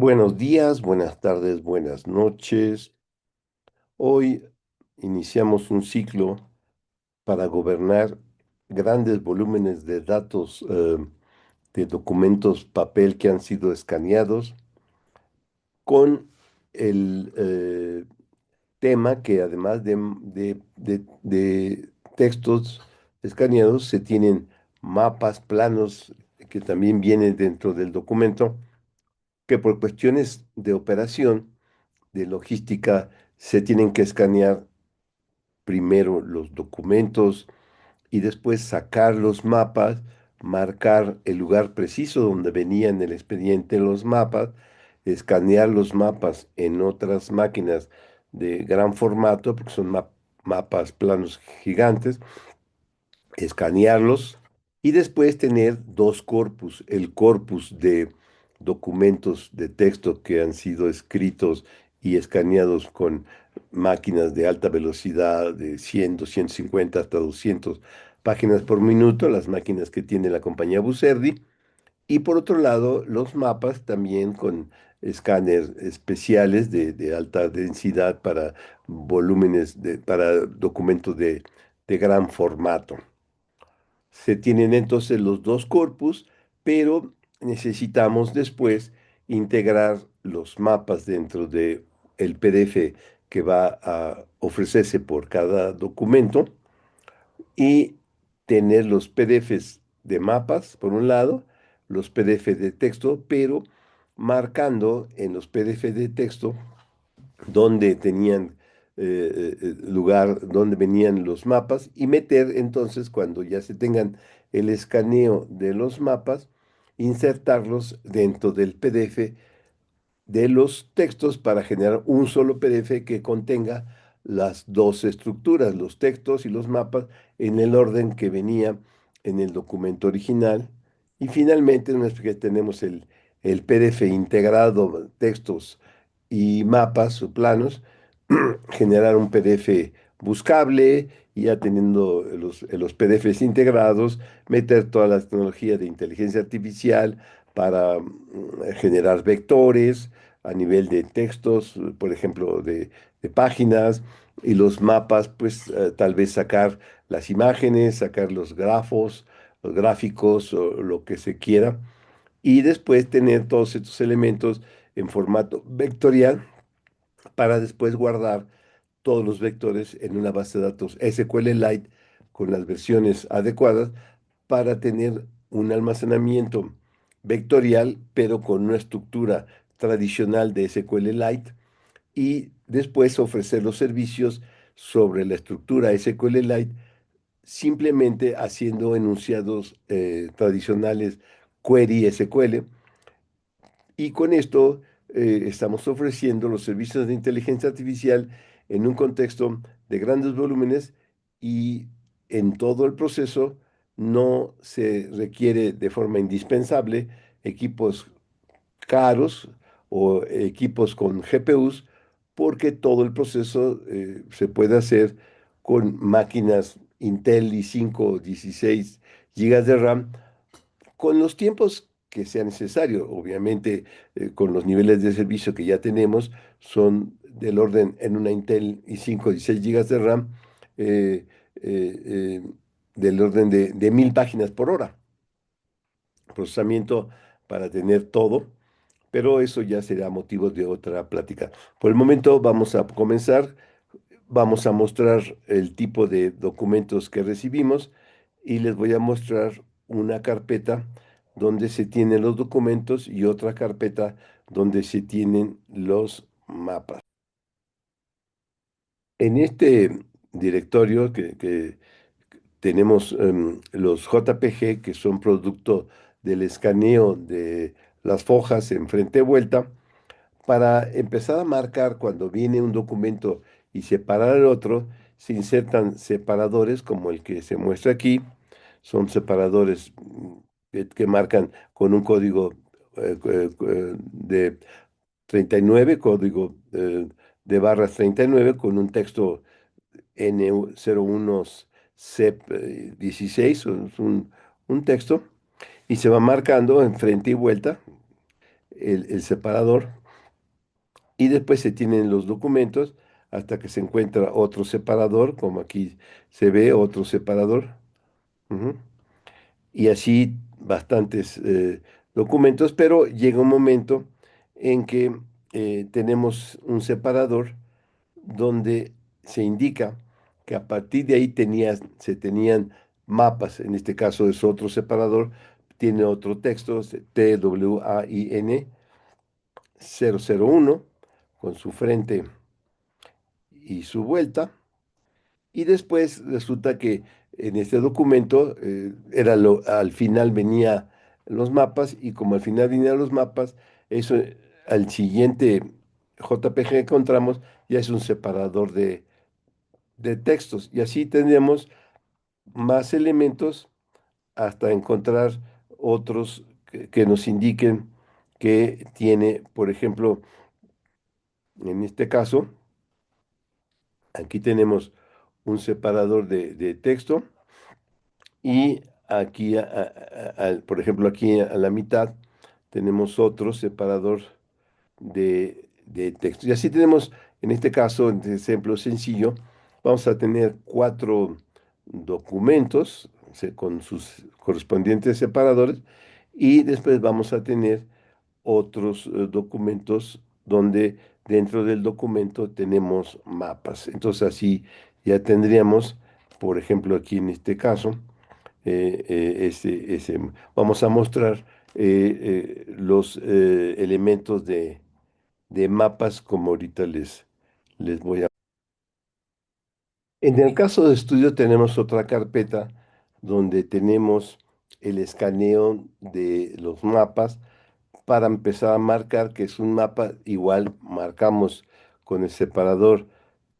Buenos días, buenas tardes, buenas noches. Hoy iniciamos un ciclo para gobernar grandes volúmenes de datos, de documentos papel que han sido escaneados con el tema que además de textos escaneados se tienen mapas, planos que también vienen dentro del documento que por cuestiones de operación de logística se tienen que escanear primero los documentos y después sacar los mapas, marcar el lugar preciso donde venía en el expediente los mapas, escanear los mapas en otras máquinas de gran formato, porque son mapas planos gigantes, escanearlos y después tener dos corpus, el corpus de documentos de texto que han sido escritos y escaneados con máquinas de alta velocidad de 100, 250 hasta 200 páginas por minuto, las máquinas que tiene la compañía Buserdi, y por otro lado los mapas también con escáneres especiales de alta densidad para volúmenes, para documentos de gran formato. Se tienen entonces los dos corpus, pero necesitamos después integrar los mapas dentro de el PDF que va a ofrecerse por cada documento y tener los PDFs de mapas, por un lado, los PDF de texto, pero marcando en los PDF de texto dónde tenían lugar, dónde venían los mapas y meter entonces, cuando ya se tengan el escaneo de los mapas, insertarlos dentro del PDF de los textos para generar un solo PDF que contenga las dos estructuras, los textos y los mapas, en el orden que venía en el documento original. Y finalmente, una vez que tenemos el PDF integrado, textos y mapas o planos, generar un PDF buscable y ya teniendo los PDFs integrados, meter toda la tecnología de inteligencia artificial para generar vectores a nivel de textos, por ejemplo, de páginas, y los mapas, pues tal vez sacar las imágenes, sacar los grafos, los gráficos o lo que se quiera, y después tener todos estos elementos en formato vectorial para después guardar todos los vectores en una base de datos SQLite con las versiones adecuadas para tener un almacenamiento vectorial, pero con una estructura tradicional de SQLite y después ofrecer los servicios sobre la estructura SQLite simplemente haciendo enunciados tradicionales query SQL, y con esto estamos ofreciendo los servicios de inteligencia artificial en un contexto de grandes volúmenes y en todo el proceso no se requiere de forma indispensable equipos caros o equipos con GPUs, porque todo el proceso se puede hacer con máquinas Intel i5 16 gigas de RAM con los tiempos que sea necesario. Obviamente, con los niveles de servicio que ya tenemos, son del orden en una Intel i5 16 gigas de RAM, eh, eh, eh, del orden de 1000 páginas por hora. Procesamiento para tener todo, pero eso ya será motivo de otra plática. Por el momento vamos a comenzar. Vamos a mostrar el tipo de documentos que recibimos y les voy a mostrar una carpeta donde se tienen los documentos y otra carpeta donde se tienen los mapas. En este directorio que tenemos los JPG, que son producto del escaneo de las hojas en frente y vuelta, para empezar a marcar cuando viene un documento y separar el otro, se insertan separadores como el que se muestra aquí. Son separadores que marcan con un código de 39, código de barras 39, con un texto N01 CEP 16, es un texto, y se va marcando en frente y vuelta el separador y después se tienen los documentos hasta que se encuentra otro separador, como aquí se ve otro separador. Ujú. Y así bastantes documentos, pero llega un momento en que tenemos un separador donde se indica que a partir de ahí se tenían mapas, en este caso es otro separador, tiene otro texto, TWAIN 001 con su frente y su vuelta. Y después resulta que en este documento al final venía los mapas y como al final venían los mapas, eso al siguiente JPG que encontramos ya es un separador de textos. Y así tendríamos más elementos hasta encontrar otros que nos indiquen que tiene, por ejemplo, en este caso, aquí tenemos un separador de texto. Y aquí, por ejemplo, aquí a la mitad tenemos otro separador de texto. Y así tenemos, en este caso, en este ejemplo sencillo, vamos a tener cuatro documentos con sus correspondientes separadores y después vamos a tener otros documentos donde dentro del documento tenemos mapas. Entonces así ya tendríamos, por ejemplo, aquí en este caso, vamos a mostrar los elementos de mapas como ahorita les voy a... En el caso de estudio tenemos otra carpeta donde tenemos el escaneo de los mapas para empezar a marcar que es un mapa, igual marcamos con el separador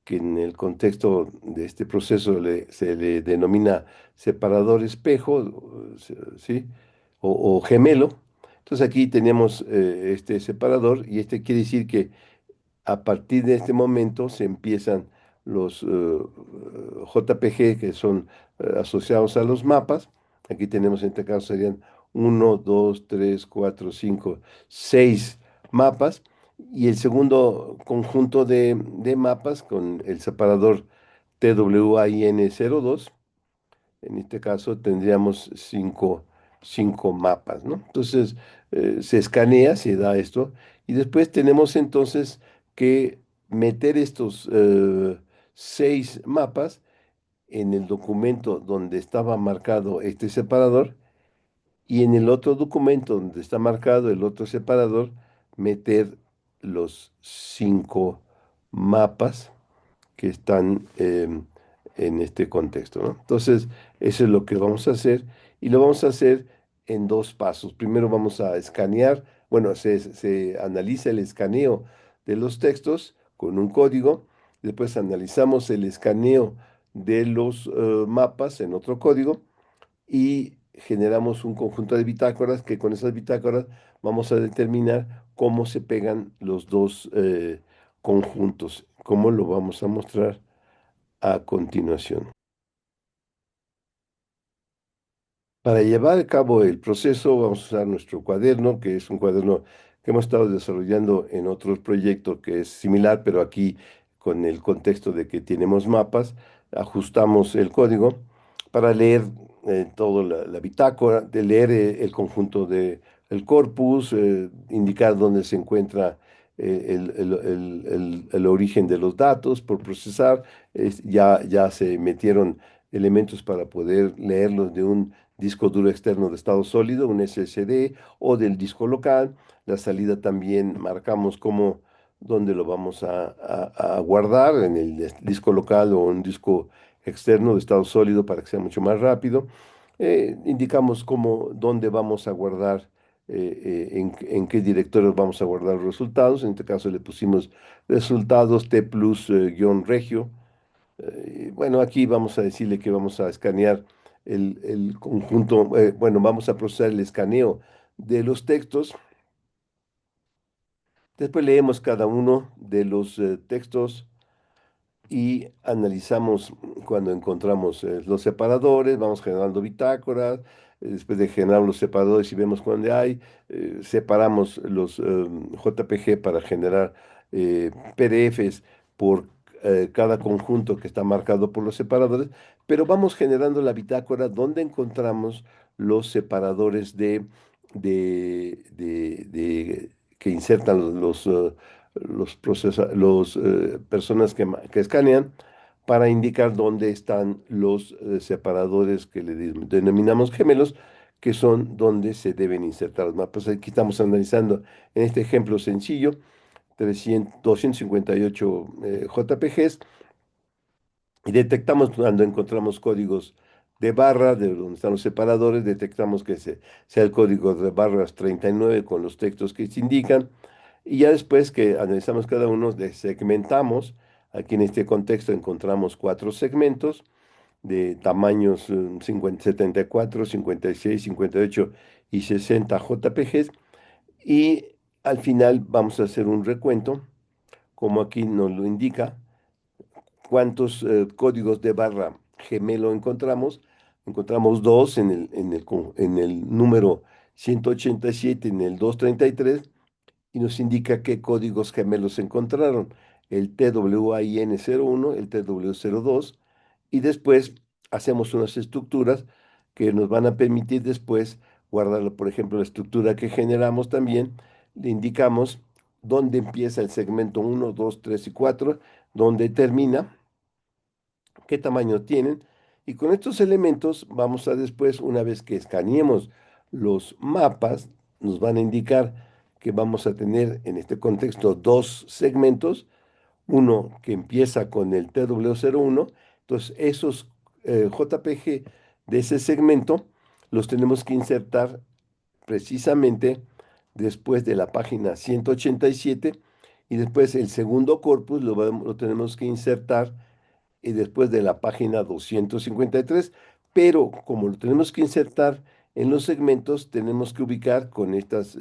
que en el contexto de este proceso se le denomina separador espejo, ¿sí? O gemelo. Entonces aquí tenemos este separador y este quiere decir que a partir de este momento se empiezan los JPG que son asociados a los mapas. Aquí tenemos en este caso serían uno 2 3 4 5 6 mapas. Y el segundo conjunto de mapas con el separador TWIN02 en este caso tendríamos cinco mapas, ¿no? Entonces se escanea, se da esto, y después tenemos entonces que meter estos seis mapas en el documento donde estaba marcado este separador y en el otro documento donde está marcado el otro separador, meter los cinco mapas que están en este contexto, ¿no? Entonces, eso es lo que vamos a hacer y lo vamos a hacer en dos pasos. Primero vamos a escanear, bueno, se analiza el escaneo de los textos con un código, después analizamos el escaneo de los mapas en otro código y generamos un conjunto de bitácoras que con esas bitácoras vamos a determinar cómo se pegan los dos conjuntos, cómo lo vamos a mostrar a continuación. Para llevar a cabo el proceso vamos a usar nuestro cuaderno, que es un cuaderno que hemos estado desarrollando en otros proyectos que es similar, pero aquí con el contexto de que tenemos mapas, ajustamos el código para leer toda la bitácora, de leer el conjunto del corpus, indicar dónde se encuentra el origen de los datos por procesar. Ya se metieron elementos para poder leerlos de un disco duro externo de estado sólido, un SSD o del disco local. La salida también marcamos cómo, dónde lo vamos a guardar, en el disco local o un disco externo de estado sólido para que sea mucho más rápido. Indicamos cómo, dónde vamos a guardar, en qué directorios vamos a guardar los resultados. En este caso le pusimos resultados T plus guión regio. Bueno, aquí vamos a decirle que vamos a escanear el conjunto, bueno, vamos a procesar el escaneo de los textos. Después leemos cada uno de los textos y analizamos cuando encontramos los separadores, vamos generando bitácoras, después de generar los separadores y vemos dónde hay, separamos los JPG para generar PDFs por cada conjunto que está marcado por los separadores, pero vamos generando la bitácora donde encontramos los separadores que insertan los personas que escanean para indicar dónde están los separadores que denominamos gemelos, que son donde se deben insertar los mapas. Aquí estamos analizando en este ejemplo sencillo 258 JPGs y detectamos cuando encontramos códigos de barra, de donde están los separadores, detectamos que sea el código de barras 39 con los textos que se indican. Y ya después que analizamos cada uno, segmentamos. Aquí en este contexto encontramos cuatro segmentos de tamaños 74, 56, 58 y 60 JPGs. Y al final vamos a hacer un recuento, como aquí nos lo indica, cuántos códigos de barra gemelo encontramos. Encontramos dos en el número 187, en el 233 y nos indica qué códigos gemelos se encontraron, el TWIN01, el TW02, y después hacemos unas estructuras que nos van a permitir después guardarlo. Por ejemplo, la estructura que generamos también, le indicamos dónde empieza el segmento uno, 2, 3 y 4, dónde termina, qué tamaño tienen, y con estos elementos vamos a después, una vez que escaneemos los mapas, nos van a indicar que vamos a tener en este contexto dos segmentos, uno que empieza con el TW01, entonces esos JPG de ese segmento los tenemos que insertar precisamente después de la página 187 y después el segundo corpus lo tenemos que insertar y después de la página 253, pero como lo tenemos que insertar en los segmentos, tenemos que ubicar con estas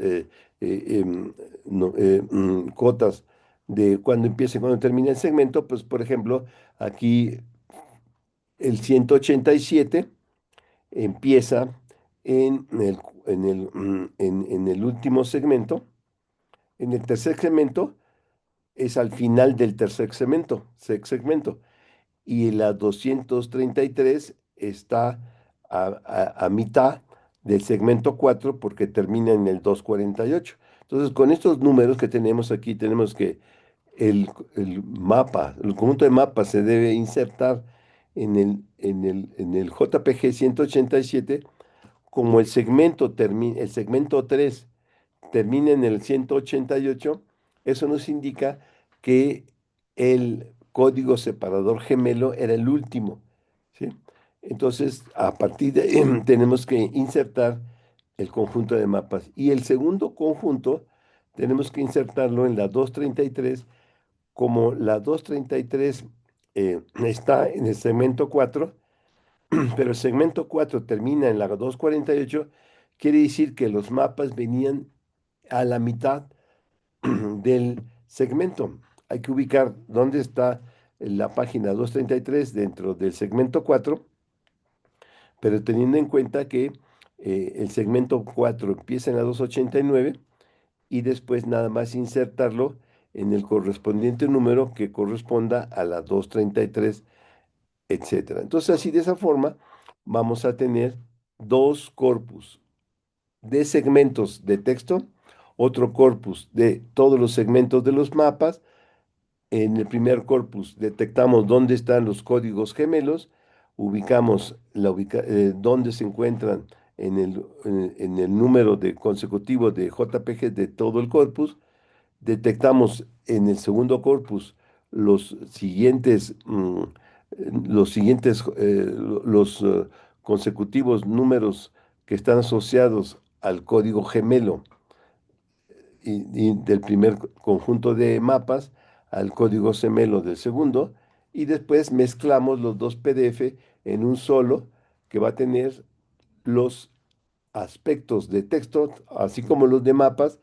cotas de cuando empieza y cuando termina el segmento, pues por ejemplo, aquí el 187 empieza en el último segmento, en el tercer segmento es al final del tercer segmento y la 233 está a mitad del segmento 4 porque termina en el 248. Entonces, con estos números que tenemos aquí, tenemos que el mapa, el conjunto de mapas se debe insertar en el JPG 187 como el segmento 3 termina en el 188, eso nos indica que el código separador gemelo era el último, ¿sí? Entonces, a partir de ahí tenemos que insertar el conjunto de mapas. Y el segundo conjunto tenemos que insertarlo en la 233, como la 233 está en el segmento 4, pero el segmento 4 termina en la 248, quiere decir que los mapas venían a la mitad del segmento. Hay que ubicar dónde está la página 233 dentro del segmento 4, pero teniendo en cuenta que el segmento 4 empieza en la 289 y después nada más insertarlo en el correspondiente número que corresponda a la 233, etcétera. Entonces, así de esa forma vamos a tener dos corpus de segmentos de texto, otro corpus de todos los segmentos de los mapas. En el primer corpus detectamos dónde están los códigos gemelos, ubicamos dónde se encuentran en el número de consecutivo de JPG de todo el corpus. Detectamos en el segundo corpus los siguientes, consecutivos números que están asociados al código gemelo y del primer conjunto de mapas al código gemelo del segundo, y después mezclamos los dos PDF en un solo que va a tener los aspectos de texto, así como los de mapas,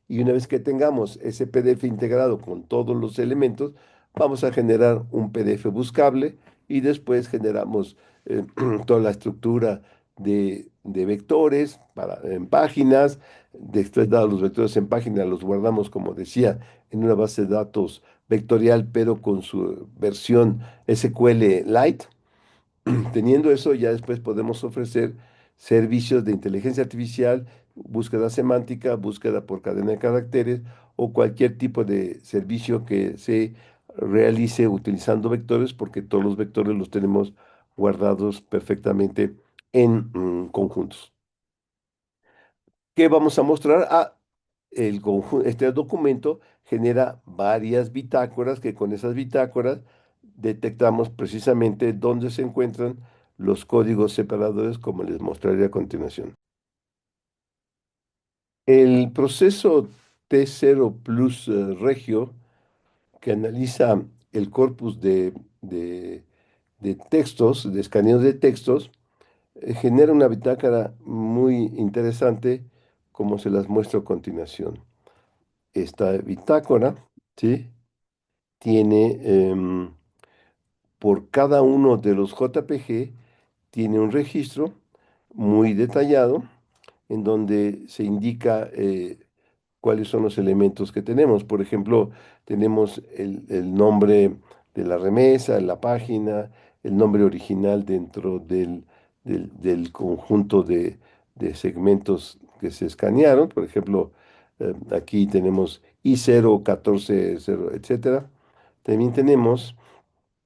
y una vez que tengamos ese PDF integrado con todos los elementos, vamos a generar un PDF buscable y después generamos toda la estructura de vectores en páginas. Después, dados los vectores en página, los guardamos, como decía, en una base de datos vectorial, pero con su versión SQL Lite. Teniendo eso, ya después podemos ofrecer servicios de inteligencia artificial, búsqueda semántica, búsqueda por cadena de caracteres o cualquier tipo de servicio que se realice utilizando vectores, porque todos los vectores los tenemos guardados perfectamente en conjuntos. ¿Qué vamos a mostrar? Este documento genera varias bitácoras que con esas bitácoras detectamos precisamente dónde se encuentran los códigos separadores, como les mostraré a continuación. El proceso T0 Plus Regio, que analiza el corpus de, de textos, de escaneos de textos, genera una bitácora muy interesante, como se las muestro a continuación. Esta bitácora, ¿sí? Tiene, por cada uno de los JPG, tiene un registro muy detallado en donde se indica cuáles son los elementos que tenemos. Por ejemplo, tenemos el nombre de la remesa, la página, el nombre original dentro del conjunto de segmentos que se escanearon. Por ejemplo, aquí tenemos I0, 14, 0, etcétera. También tenemos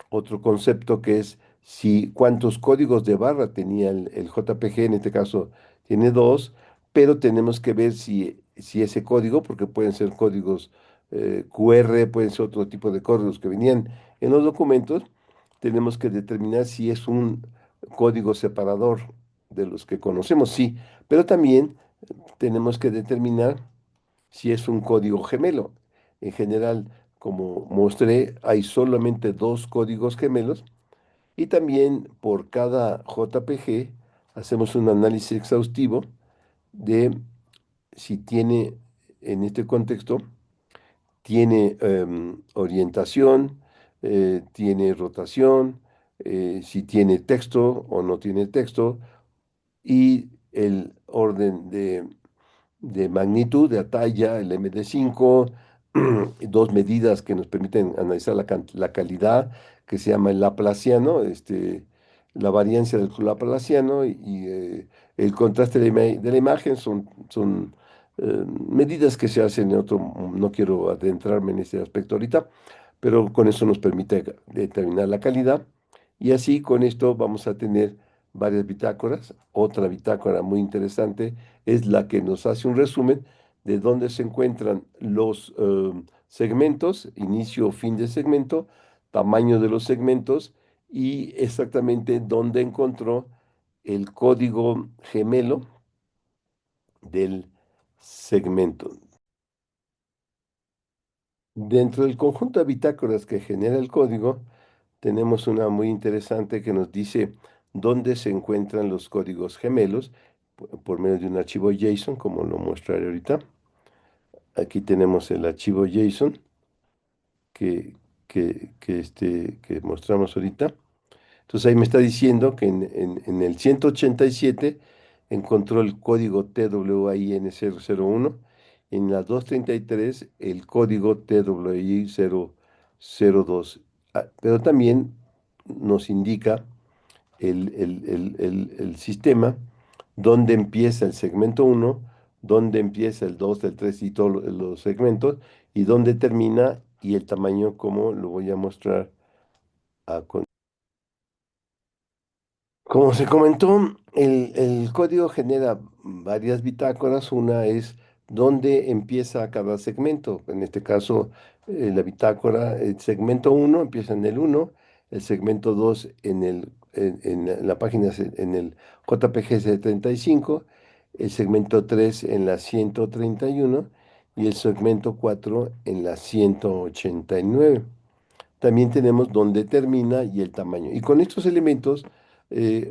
otro concepto que es si cuántos códigos de barra tenía el JPG, en este caso tiene dos, pero tenemos que ver si ese código, porque pueden ser códigos QR, pueden ser otro tipo de códigos que venían en los documentos, tenemos que determinar si es un código separador de los que conocemos, sí, pero también tenemos que determinar si es un código gemelo. En general, como mostré, hay solamente dos códigos gemelos y también por cada JPG hacemos un análisis exhaustivo de si tiene, en este contexto, tiene orientación, tiene rotación, si tiene texto o no tiene texto y el orden de magnitud, de talla, el MD5, dos medidas que nos permiten analizar la calidad, que se llama el Laplaciano, la variancia del Laplaciano y el contraste de la imagen son medidas que se hacen en otro, no quiero adentrarme en este aspecto ahorita, pero con eso nos permite determinar la calidad y así con esto vamos a tener varias bitácoras. Otra bitácora muy interesante es la que nos hace un resumen de dónde se encuentran los segmentos, inicio, fin de segmento, tamaño de los segmentos y exactamente dónde encontró el código gemelo del segmento. Dentro del conjunto de bitácoras que genera el código, tenemos una muy interesante que nos dice dónde se encuentran los códigos gemelos por medio de un archivo JSON, como lo mostraré ahorita. Aquí tenemos el archivo JSON que, que mostramos ahorita. Entonces ahí me está diciendo que en el 187 encontró el código TWIN001, en la 233 el código TWI002, pero también nos indica el sistema dónde empieza el segmento uno, dónde empieza el 2, el 3 y todos los segmentos, y dónde termina y el tamaño, como lo voy a mostrar a continuación. Como se comentó, el código genera varias bitácoras. Una es dónde empieza cada segmento. En este caso, la bitácora, el segmento uno empieza en el uno, el segmento 2 en la página, en el JPG 35, el segmento 3 en la 131 y el segmento 4 en la 189. También tenemos dónde termina y el tamaño. Y con estos elementos,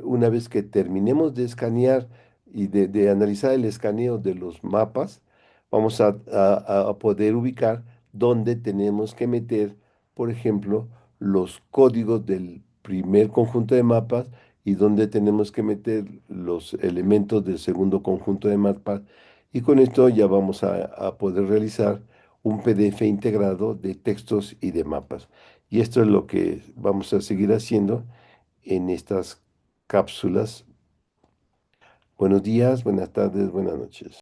una vez que terminemos de escanear y de analizar el escaneo de los mapas, vamos a poder ubicar dónde tenemos que meter por ejemplo, los códigos del primer conjunto de mapas y dónde tenemos que meter los elementos del segundo conjunto de mapas. Y con esto ya vamos a poder realizar un PDF integrado de textos y de mapas. Y esto es lo que vamos a seguir haciendo en estas cápsulas. Buenos días, buenas tardes, buenas noches.